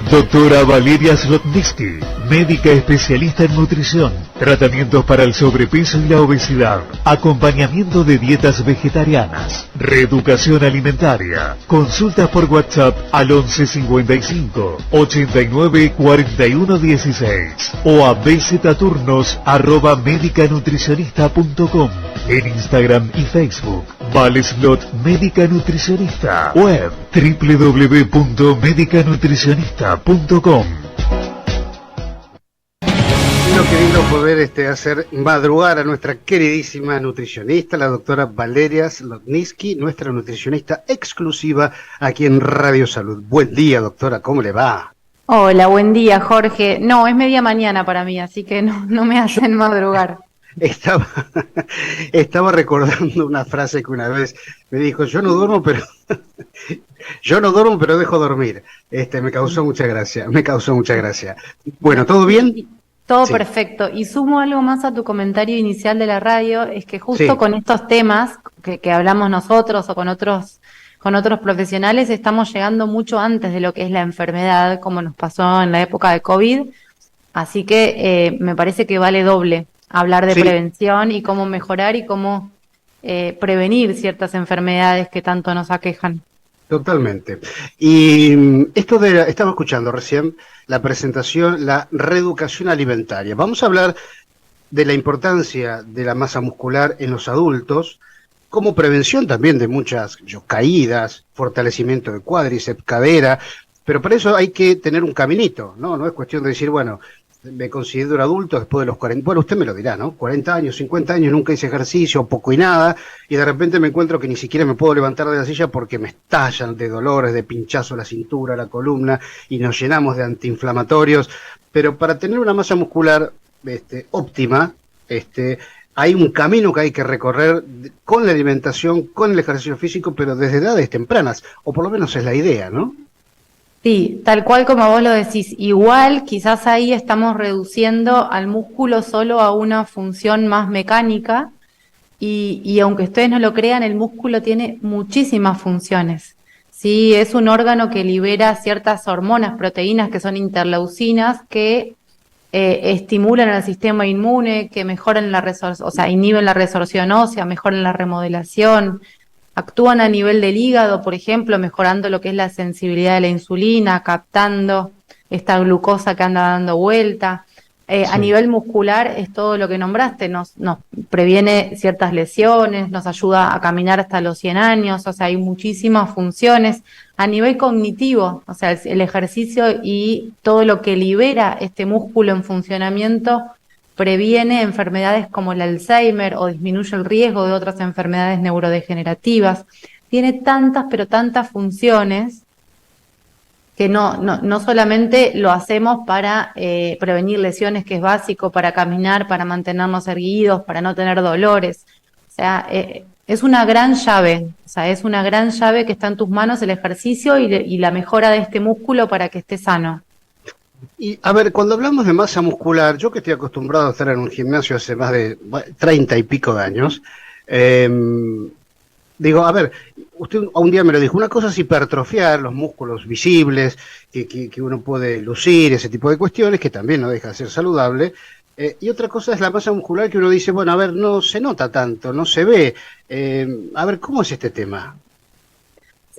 Doctora Valeria Slotniski, médica especialista en nutrición, tratamientos para el sobrepeso y la obesidad, acompañamiento de dietas vegetarianas, reeducación alimentaria, consultas por WhatsApp al 1155 89 41 16 o a bzturnos@medicanutricionista.com, en Instagram y Facebook. Valeslot Médica Nutricionista, web www.medicanutricionista.com. Qué lindo poder hacer madrugar a nuestra queridísima nutricionista, la doctora Valeria Slotniski, nuestra nutricionista exclusiva aquí en Radio Salud. Buen día, doctora, ¿cómo le va? Hola, buen día, Jorge. No, es media mañana para mí, así que no me hacen madrugar. Estaba recordando una frase que una vez me dijo, yo no duermo, pero dejo dormir. Me causó mucha gracia. Bueno, ¿todo bien? Todo sí. Perfecto. Y sumo algo más a tu comentario inicial de la radio, es que justo con estos temas que hablamos nosotros o con otros profesionales, estamos llegando mucho antes de lo que es la enfermedad, como nos pasó en la época de COVID. Así que me parece que vale doble hablar de prevención y cómo mejorar y cómo prevenir ciertas enfermedades que tanto nos aquejan. Totalmente. Y estaba escuchando recién la presentación, la reeducación alimentaria. Vamos a hablar de la importancia de la masa muscular en los adultos, como prevención también de muchas caídas, fortalecimiento de cuádriceps, cadera, pero para eso hay que tener un caminito, ¿no? No es cuestión de decir, bueno, me considero adulto después de los 40, bueno, usted me lo dirá, ¿no? 40 años, 50 años, nunca hice ejercicio, poco y nada, y de repente me encuentro que ni siquiera me puedo levantar de la silla porque me estallan de dolores, de pinchazo la cintura, la columna, y nos llenamos de antiinflamatorios. Pero para tener una masa muscular óptima, hay un camino que hay que recorrer con la alimentación, con el ejercicio físico, pero desde edades tempranas, o por lo menos es la idea, ¿no? Sí, tal cual como vos lo decís. Igual quizás ahí estamos reduciendo al músculo solo a una función más mecánica y aunque ustedes no lo crean, el músculo tiene muchísimas funciones. Sí, es un órgano que libera ciertas hormonas, proteínas que son interleucinas que estimulan al sistema inmune, que mejoran inhiben la resorción ósea, mejoran la remodelación. Actúan a nivel del hígado, por ejemplo, mejorando lo que es la sensibilidad de la insulina, captando esta glucosa que anda dando vuelta. A nivel muscular es todo lo que nombraste, nos previene ciertas lesiones, nos ayuda a caminar hasta los 100 años, o sea, hay muchísimas funciones. A nivel cognitivo, o sea, el ejercicio y todo lo que libera este músculo en funcionamiento previene enfermedades como el Alzheimer o disminuye el riesgo de otras enfermedades neurodegenerativas. Tiene tantas, pero tantas funciones que no solamente lo hacemos para prevenir lesiones, que es básico, para caminar, para mantenernos erguidos, para no tener dolores. O sea, es una gran llave, que está en tus manos el ejercicio y la mejora de este músculo para que esté sano. Y a ver, cuando hablamos de masa muscular, yo que estoy acostumbrado a estar en un gimnasio hace más de 30 y pico de años, digo, a ver, usted un día me lo dijo, una cosa es hipertrofiar los músculos visibles, que uno puede lucir, ese tipo de cuestiones, que también no deja de ser saludable, y otra cosa es la masa muscular que uno dice, bueno, a ver, no se nota tanto, no se ve, a ver, ¿cómo es este tema?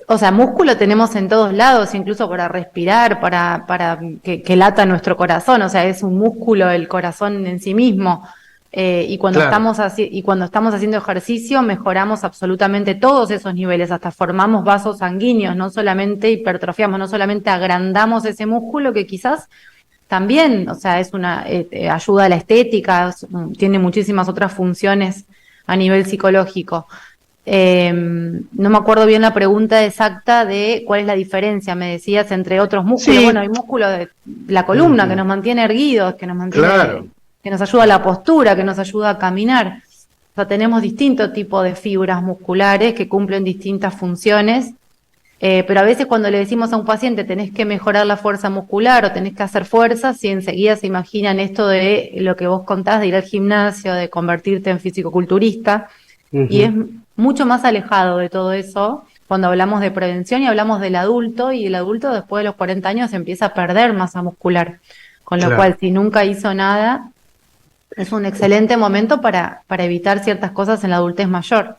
O sea, músculo tenemos en todos lados, incluso para respirar, para que lata nuestro corazón, o sea, es un músculo el corazón en sí mismo. Y cuando estamos haciendo ejercicio mejoramos absolutamente todos esos niveles, hasta formamos vasos sanguíneos, no solamente hipertrofiamos, no solamente agrandamos ese músculo que quizás también, o sea, es una ayuda a la estética, tiene muchísimas otras funciones a nivel psicológico. No me acuerdo bien la pregunta exacta de cuál es la diferencia, me decías, entre otros músculos. Sí. Bueno, hay músculo de la columna que nos mantiene erguidos, que nos mantiene, que nos ayuda a la postura, que nos ayuda a caminar. O sea, tenemos distintos tipos de fibras musculares que cumplen distintas funciones, pero a veces cuando le decimos a un paciente tenés que mejorar la fuerza muscular o tenés que hacer fuerza, si enseguida se imaginan esto de lo que vos contás, de ir al gimnasio, de convertirte en fisicoculturista, y es mucho más alejado de todo eso. cuando hablamos de prevención y hablamos del adulto, y el adulto después de los 40 años empieza a perder masa muscular, con lo cual si nunca hizo nada, es un excelente momento para evitar ciertas cosas en la adultez mayor.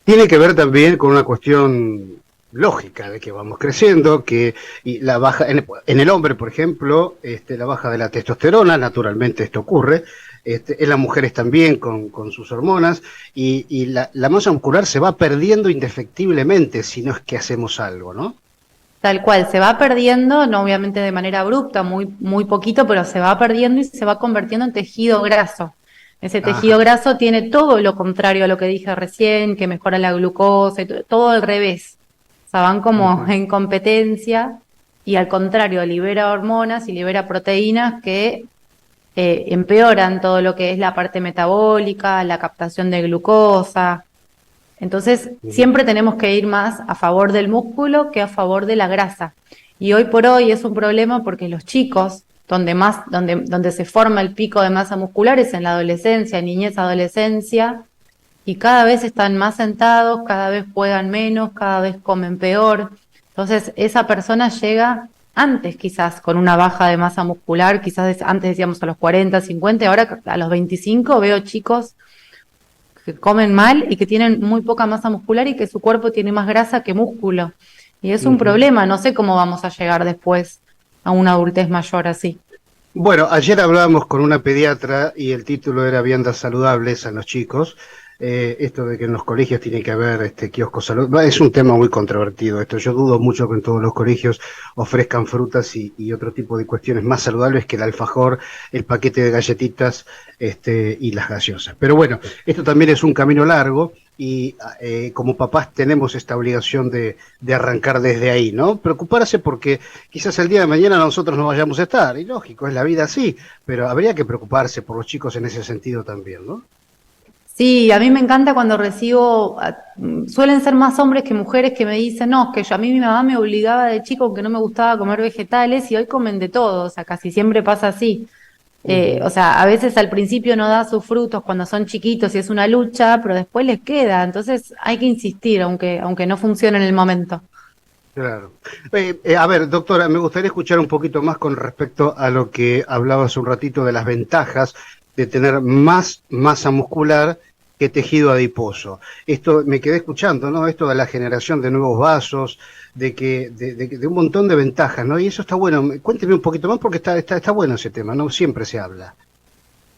Tiene que ver también con una cuestión lógica de que vamos creciendo, que y la baja en el hombre, por ejemplo, la baja de la testosterona, naturalmente esto ocurre, en las mujeres también con sus hormonas, y la masa muscular se va perdiendo indefectiblemente si no es que hacemos algo, ¿no? Tal cual, se va perdiendo, no obviamente de manera abrupta, muy poquito, pero se va perdiendo y se va convirtiendo en tejido graso. Ese tejido graso tiene todo lo contrario a lo que dije recién, que mejora la glucosa, y todo al revés. O sea, van como en competencia y al contrario, libera hormonas y libera proteínas que empeoran todo lo que es la parte metabólica, la captación de glucosa. Entonces, siempre tenemos que ir más a favor del músculo que a favor de la grasa. Y hoy por hoy es un problema porque los chicos, donde se forma el pico de masa muscular es en la adolescencia, niñez, adolescencia, y cada vez están más sentados, cada vez juegan menos, cada vez comen peor. Entonces, esa persona llega antes quizás con una baja de masa muscular, quizás antes decíamos a los 40, 50, ahora a los 25 veo chicos que comen mal y que tienen muy poca masa muscular y que su cuerpo tiene más grasa que músculo. Y es un problema, no sé cómo vamos a llegar después a una adultez mayor así. Bueno, ayer hablábamos con una pediatra y el título era Viandas saludables a los chicos. Esto de que en los colegios tiene que haber kioscos saludables, es un tema muy controvertido esto. Yo dudo mucho que en todos los colegios ofrezcan frutas y otro tipo de cuestiones más saludables que el alfajor, el paquete de galletitas y las gaseosas. Pero bueno, esto también es un camino largo y como papás tenemos esta obligación de arrancar desde ahí, ¿no? Preocuparse porque quizás el día de mañana nosotros no vayamos a estar, y lógico, es la vida así, pero habría que preocuparse por los chicos en ese sentido también, ¿no? Sí, a mí me encanta cuando recibo, suelen ser más hombres que mujeres que me dicen, no, que a mí mi mamá me obligaba de chico que no me gustaba comer vegetales y hoy comen de todo, o sea, casi siempre pasa así. O sea, a veces al principio no da sus frutos cuando son chiquitos y es una lucha, pero después les queda, entonces hay que insistir, aunque no funcione en el momento. Claro. A ver, doctora, me gustaría escuchar un poquito más con respecto a lo que hablaba hace un ratito de las ventajas de tener más masa muscular que tejido adiposo. Esto me quedé escuchando, ¿no? Esto de la generación de nuevos vasos, de un montón de ventajas, ¿no? Y eso está bueno. Cuénteme un poquito más porque está bueno ese tema, ¿no? Siempre se habla.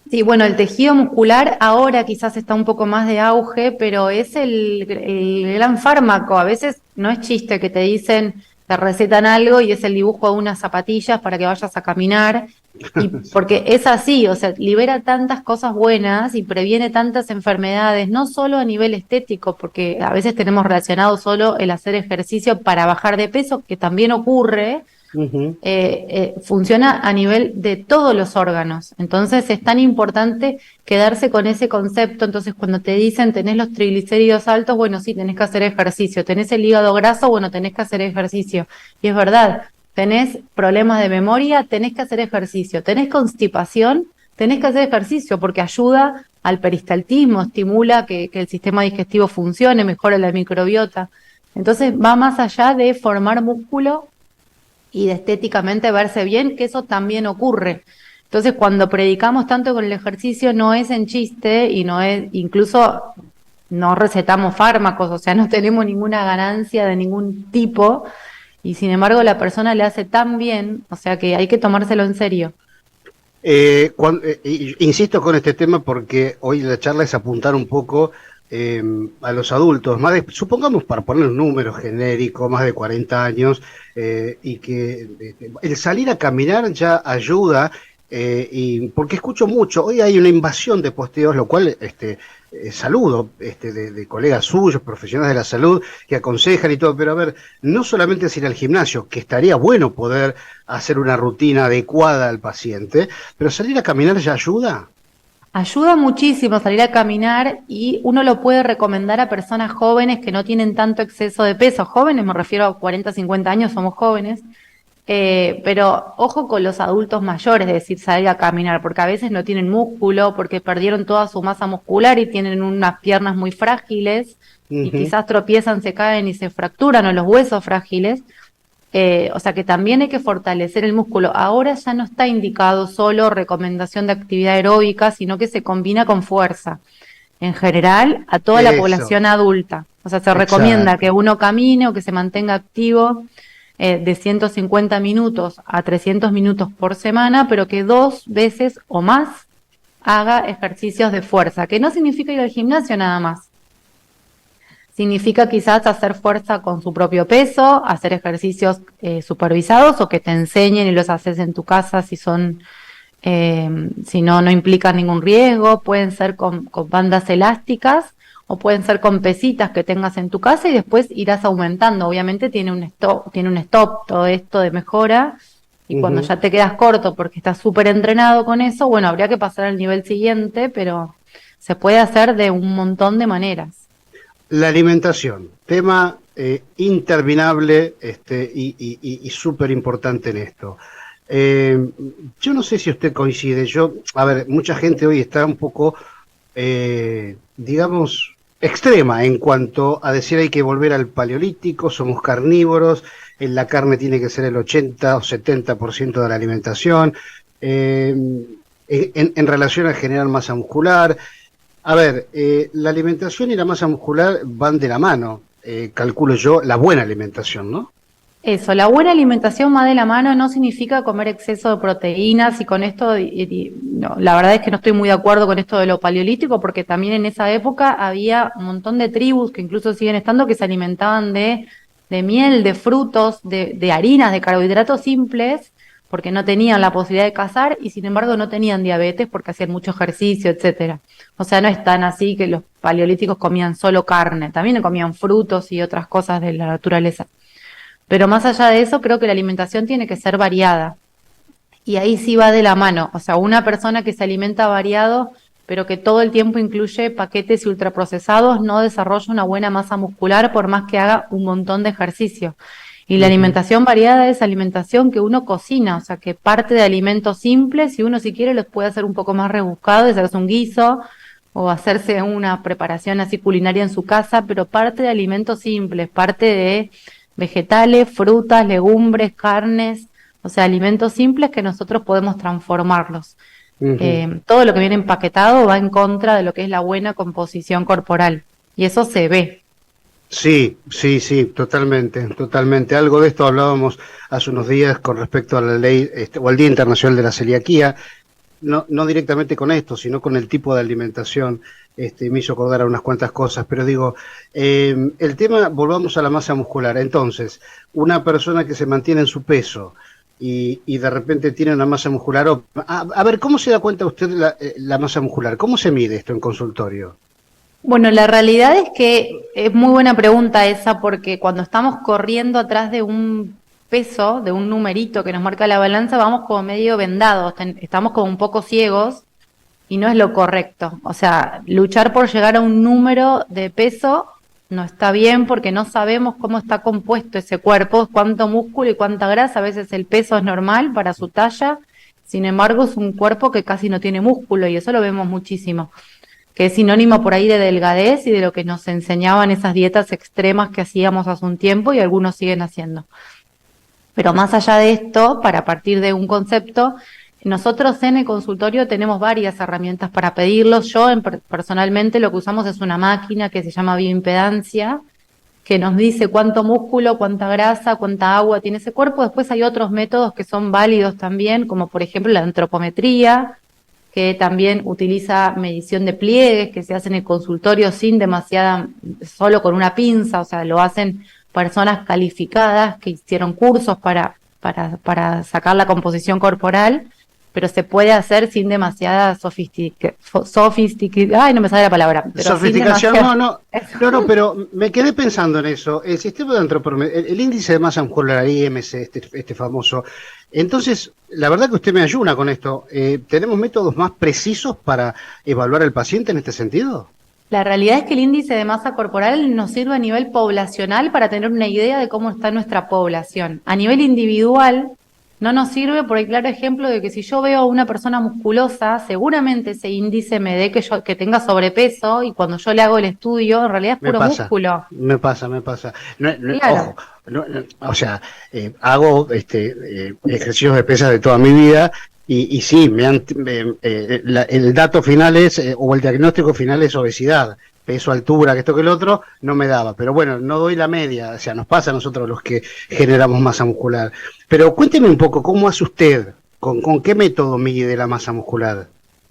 Sí, bueno, el tejido muscular ahora quizás está un poco más de auge, pero es el gran fármaco. A veces no es chiste que te dicen, te recetan algo y es el dibujo de unas zapatillas para que vayas a caminar. Y porque es así, o sea, libera tantas cosas buenas y previene tantas enfermedades, no solo a nivel estético, porque a veces tenemos relacionado solo el hacer ejercicio para bajar de peso, que también ocurre. Funciona a nivel de todos los órganos. Entonces es tan importante quedarse con ese concepto. Entonces cuando te dicen tenés los triglicéridos altos, bueno, sí, tenés que hacer ejercicio. Tenés el hígado graso, bueno, tenés que hacer ejercicio. Y es verdad, tenés problemas de memoria, tenés que hacer ejercicio. Tenés constipación, tenés que hacer ejercicio porque ayuda al peristaltismo, estimula que el sistema digestivo funcione, mejora la microbiota. Entonces va más allá de formar músculo y de estéticamente verse bien, que eso también ocurre. Entonces, cuando predicamos tanto con el ejercicio, no es en chiste y no es, incluso no recetamos fármacos, o sea, no tenemos ninguna ganancia de ningún tipo, y sin embargo la persona le hace tan bien, o sea que hay que tomárselo en serio. Insisto con este tema porque hoy la charla es apuntar un poco a los adultos, supongamos para poner un número genérico, más de 40 años, y que el salir a caminar ya ayuda, y porque escucho mucho, hoy hay una invasión de posteos, lo cual saludo de colegas suyos, profesionales de la salud, que aconsejan y todo, pero a ver, no solamente es ir al gimnasio, que estaría bueno poder hacer una rutina adecuada al paciente, pero salir a caminar ya ayuda. Ayuda muchísimo salir a caminar y uno lo puede recomendar a personas jóvenes que no tienen tanto exceso de peso. Jóvenes, me refiero a 40, 50 años, somos jóvenes. Pero ojo con los adultos mayores, es decir, salir a caminar, porque a veces no tienen músculo, porque perdieron toda su masa muscular y tienen unas piernas muy frágiles y quizás tropiezan, se caen y se fracturan, o los huesos frágiles. O sea que también hay que fortalecer el músculo. Ahora ya no está indicado solo recomendación de actividad aeróbica, sino que se combina con fuerza. En general, a toda la población adulta. O sea, se recomienda que uno camine o que se mantenga activo de 150 minutos a 300 minutos por semana, pero que 2 veces o más haga ejercicios de fuerza, que no significa ir al gimnasio nada más. Significa quizás hacer fuerza con su propio peso, hacer ejercicios supervisados o que te enseñen y los haces en tu casa si son, si no implican ningún riesgo. Pueden ser con bandas elásticas o pueden ser con pesitas que tengas en tu casa y después irás aumentando. Obviamente tiene un stop todo esto de mejora y cuando ya te quedas corto porque estás súper entrenado con eso, bueno, habría que pasar al nivel siguiente, pero se puede hacer de un montón de maneras. La alimentación, tema interminable y súper importante en esto. Yo no sé si usted coincide, a ver, mucha gente hoy está un poco, digamos, extrema en cuanto a decir hay que volver al paleolítico, somos carnívoros, la carne tiene que ser el 80 o 70% de la alimentación, en relación a generar masa muscular. A ver, la alimentación y la masa muscular van de la mano, calculo yo, la buena alimentación, ¿no? Eso, la buena alimentación va de la mano, no significa comer exceso de proteínas y con esto, no, la verdad es que no estoy muy de acuerdo con esto de lo paleolítico porque también en esa época había un montón de tribus que incluso siguen estando que se alimentaban de miel, de frutos, de harinas, de carbohidratos simples porque no tenían la posibilidad de cazar y sin embargo no tenían diabetes porque hacían mucho ejercicio, etcétera. O sea, no es tan así que los paleolíticos comían solo carne, también comían frutos y otras cosas de la naturaleza. Pero más allá de eso, creo que la alimentación tiene que ser variada. Y ahí sí va de la mano. O sea, una persona que se alimenta variado, pero que todo el tiempo incluye paquetes y ultraprocesados, no desarrolla una buena masa muscular por más que haga un montón de ejercicio. Y la alimentación variada es alimentación que uno cocina, o sea, que parte de alimentos simples, y uno si quiere los puede hacer un poco más rebuscados, hacerse un guiso o hacerse una preparación así culinaria en su casa, pero parte de alimentos simples, parte de vegetales, frutas, legumbres, carnes, o sea, alimentos simples que nosotros podemos transformarlos. Todo lo que viene empaquetado va en contra de lo que es la buena composición corporal, y eso se ve. Sí, totalmente. Algo de esto hablábamos hace unos días con respecto a la ley o al Día Internacional de la Celiaquía, no directamente con esto, sino con el tipo de alimentación. Me hizo acordar a unas cuantas cosas, pero digo, el tema, volvamos a la masa muscular. Entonces, una persona que se mantiene en su peso y de repente tiene una masa muscular, a ver, ¿cómo se da cuenta usted la masa muscular? ¿Cómo se mide esto en consultorio? Bueno, la realidad es que es muy buena pregunta esa, porque cuando estamos corriendo atrás de un peso, de un numerito que nos marca la balanza, vamos como medio vendados, estamos como un poco ciegos y no es lo correcto. O sea, luchar por llegar a un número de peso no está bien porque no sabemos cómo está compuesto ese cuerpo, cuánto músculo y cuánta grasa. A veces el peso es normal para su talla, sin embargo es un cuerpo que casi no tiene músculo y eso lo vemos muchísimo, que es sinónimo por ahí de delgadez y de lo que nos enseñaban esas dietas extremas que hacíamos hace un tiempo y algunos siguen haciendo. Pero más allá de esto, para partir de un concepto, nosotros en el consultorio tenemos varias herramientas para pedirlos. Yo personalmente lo que usamos es una máquina que se llama bioimpedancia, que nos dice cuánto músculo, cuánta grasa, cuánta agua tiene ese cuerpo. Después hay otros métodos que son válidos también, como por ejemplo la antropometría, que también utiliza medición de pliegues, que se hace en el consultorio sin demasiada, solo con una pinza, o sea, lo hacen personas calificadas que hicieron cursos para sacar la composición corporal, pero se puede hacer sin demasiada ay, no me sale la palabra. Pero sofisticación, no, pero me quedé pensando en eso. El sistema de antropometría, el índice de masa muscular, IMC, este famoso. Entonces, la verdad que usted me ayuda con esto. ¿Tenemos métodos más precisos para evaluar al paciente en este sentido? La realidad es que el índice de masa corporal nos sirve a nivel poblacional para tener una idea de cómo está nuestra población. A nivel individual no nos sirve por el claro ejemplo de que si yo veo a una persona musculosa, seguramente ese índice me dé que tenga sobrepeso, y cuando yo le hago el estudio, en realidad es puro músculo. Me pasa. Claro. Ojo, o sea, hago ejercicios de pesas de toda mi vida y sí, el dato final es, o el diagnóstico final es obesidad. Peso, altura, que esto que el otro, no me daba. Pero bueno, no doy la media, o sea, nos pasa a nosotros los que generamos masa muscular. Pero cuénteme un poco, ¿cómo hace usted? ¿Con qué método mide la masa muscular?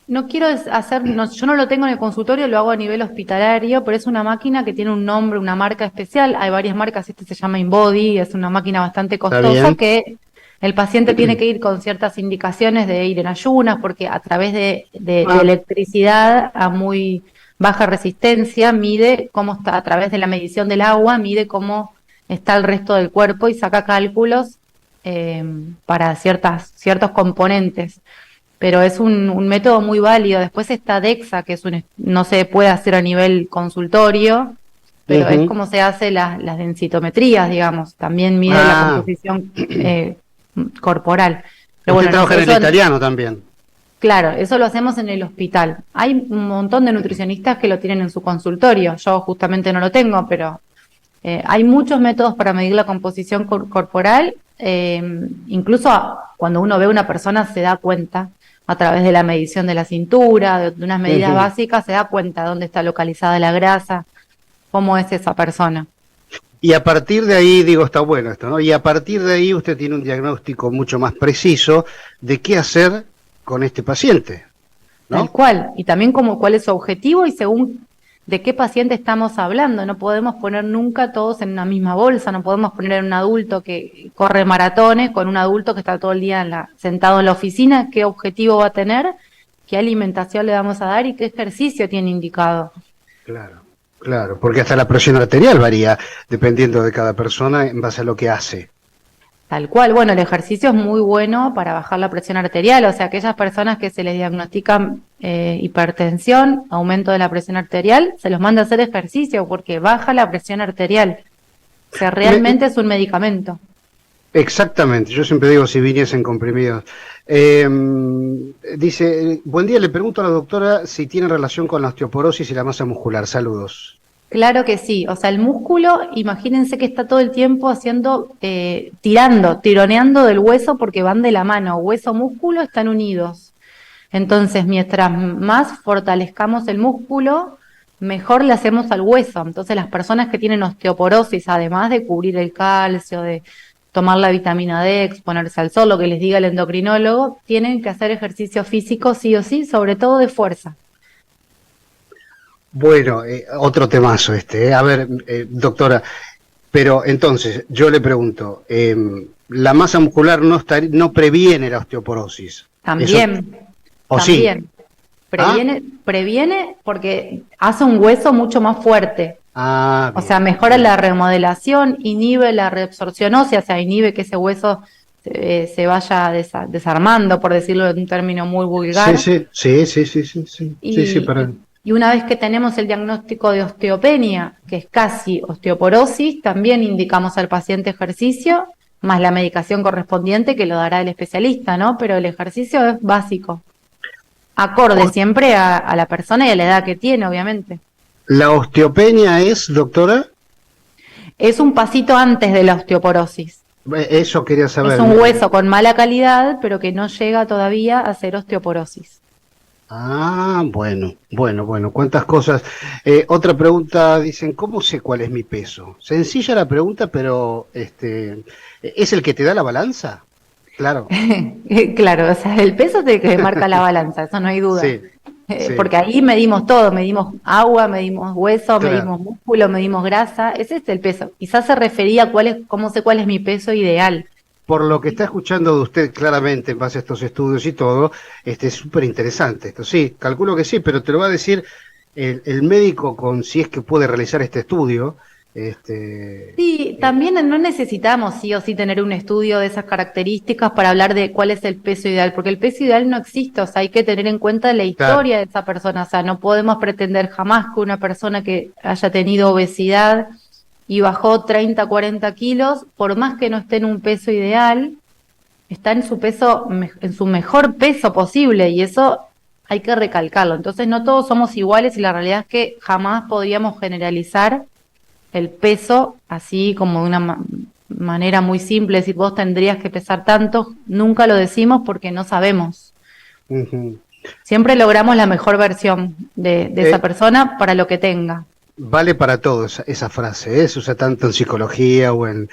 No quiero yo no lo tengo en el consultorio, lo hago a nivel hospitalario, pero es una máquina que tiene un nombre, una marca especial. Hay varias marcas, se llama InBody, es una máquina bastante costosa que el paciente tiene que ir con ciertas indicaciones de ir en ayunas, porque a través de electricidad a muy baja resistencia mide cómo está, a través de la medición del agua, mide cómo está el resto del cuerpo y saca cálculos para ciertos componentes. Pero es un método muy válido. Después está DEXA, que no se puede hacer a nivel consultorio, pero es como se hace las densitometrías, digamos. También mide la composición corporal. Pero usted trabaja en el italiano también. Claro, eso lo hacemos en el hospital. Hay un montón de nutricionistas que lo tienen en su consultorio. Yo justamente no lo tengo, pero hay muchos métodos para medir la composición corporal. Incluso cuando uno ve a una persona se da cuenta a través de la medición de la cintura, de unas medidas básicas, se da cuenta dónde está localizada la grasa, cómo es esa persona. Y a partir de ahí, digo, está bueno esto, ¿no? Y a partir de ahí usted tiene un diagnóstico mucho más preciso de qué hacer con este paciente, ¿no? Tal cual, y también cuál es su objetivo y según de qué paciente estamos hablando. No podemos poner nunca todos en una misma bolsa, no podemos poner un adulto que corre maratones con un adulto que está todo el día sentado en la oficina. ¿Qué objetivo va a tener? ¿Qué alimentación le vamos a dar? ¿Y qué ejercicio tiene indicado? Claro, porque hasta la presión arterial varía dependiendo de cada persona en base a lo que hace. Tal cual, bueno, el ejercicio es muy bueno para bajar la presión arterial, o sea, aquellas personas que se les diagnostican hipertensión, aumento de la presión arterial, se los manda a hacer ejercicio porque baja la presión arterial. O sea, realmente es un medicamento. Exactamente, yo siempre digo si viniesen comprimidos. Dice, buen día, le pregunto a la doctora si tiene relación con la osteoporosis y la masa muscular. Saludos. Claro que sí, o sea, el músculo, imagínense que está todo el tiempo tironeando del hueso porque van de la mano, hueso-músculo están unidos. Entonces, mientras más fortalezcamos el músculo, mejor le hacemos al hueso. Entonces, las personas que tienen osteoporosis, además de cubrir el calcio, de tomar la vitamina D, exponerse al sol, lo que les diga el endocrinólogo, tienen que hacer ejercicio físico sí o sí, sobre todo de fuerza. Bueno, otro temazo A ver, doctora, pero entonces, yo le pregunto, la masa muscular no previene la osteoporosis. También. ¿O también. Sí? Previene porque hace un hueso mucho más fuerte. Bien. O sea, mejora la remodelación, inhibe la reabsorción ósea, o sea, inhibe que ese hueso se vaya desarmando, por decirlo en un término muy vulgar. Sí. Y una vez que tenemos el diagnóstico de osteopenia, que es casi osteoporosis, también indicamos al paciente ejercicio, más la medicación correspondiente que lo dará el especialista, ¿no? Pero el ejercicio es básico, acorde siempre a la persona y a la edad que tiene, obviamente. ¿La osteopenia es, doctora? Es un pasito antes de la osteoporosis. Eso quería saber. Es un hueso con mala calidad, pero que no llega todavía a ser osteoporosis. Bueno, cuántas cosas. Otra pregunta, dicen, ¿cómo sé cuál es mi peso? Sencilla la pregunta, pero ¿es el que te da la balanza? Claro. Claro, o sea, el peso es el que marca la balanza, eso no hay duda. Sí. Porque ahí medimos todo, medimos agua, medimos hueso, claro, medimos músculo, medimos grasa, ese es el peso. Quizás se refería a cómo sé cuál es mi peso ideal. Por lo que está escuchando de usted claramente en base a estos estudios y todo, es súper interesante esto. Sí, calculo que sí, pero te lo va a decir el médico si es que puede realizar este estudio, Sí, también no necesitamos sí o sí tener un estudio de esas características para hablar de cuál es el peso ideal, porque el peso ideal no existe, o sea, hay que tener en cuenta la Claro. historia de esa persona, o sea, no podemos pretender jamás que una persona que haya tenido obesidad y bajó 30, 40 kilos, por más que no esté en un peso ideal, está en su peso, en su mejor peso posible, y eso hay que recalcarlo. Entonces, no todos somos iguales y la realidad es que jamás podríamos generalizar el peso, así como de una manera muy simple, decir vos tendrías que pesar tanto, nunca lo decimos porque no sabemos. Ujú. Siempre logramos la mejor versión de esa Eh, persona para lo que tenga. Vale para todo esa frase, ¿eh? Se usa tanto en psicología o en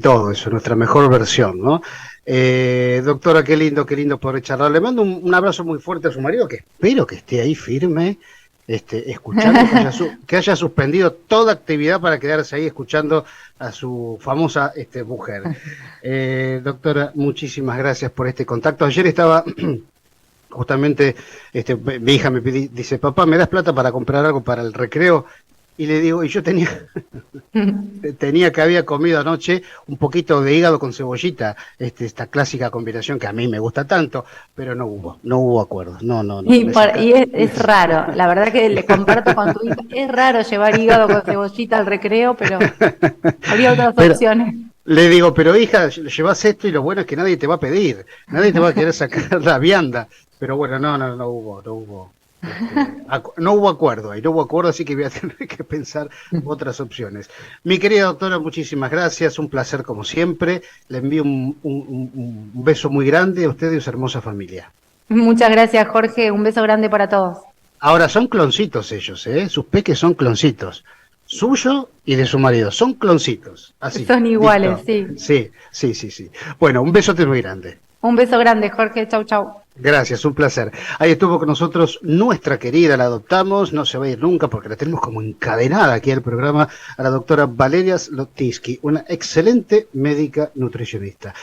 todo eso, nuestra mejor versión, ¿no? Doctora, qué lindo poder charlar. Le mando un abrazo muy fuerte a su marido, que espero que esté ahí firme, escuchando, que haya suspendido toda actividad para quedarse ahí escuchando a su famosa mujer. Doctora, muchísimas gracias por este contacto. Ayer estaba justamente, mi hija dice, papá, ¿me das plata para comprar algo para el recreo? Y le digo, y yo tenía que había comido anoche un poquito de hígado con cebollita, esta clásica combinación que a mí me gusta tanto, pero no hubo acuerdo, no, Y, me saca. y es raro, la verdad que le comparto con tu hija, es raro llevar hígado con cebollita al recreo, pero habría otras Pero opciones. le digo, pero hija, llevas esto y lo bueno es que nadie te va a pedir, nadie te va a querer sacar la vianda, pero bueno, no hubo acuerdo ahí, no hubo acuerdo, así que voy a tener que pensar otras opciones. Mi querida doctora, muchísimas gracias, un placer como siempre. Le envío un beso muy grande a usted y a su hermosa familia. Muchas gracias, Jorge, un beso grande para todos. Ahora, son cloncitos ellos, ¿eh? Sus peques son cloncitos. Suyo y de su marido, son cloncitos. Así, Son iguales, listo. sí. Sí. Bueno, un besote muy grande. Un beso grande, Jorge, chau, chau. Gracias, un placer. Ahí estuvo con nosotros nuestra querida, la adoptamos, no se va a ir nunca porque la tenemos como encadenada aquí al programa, a la doctora Valeria Slotinsky, una excelente médica nutricionista.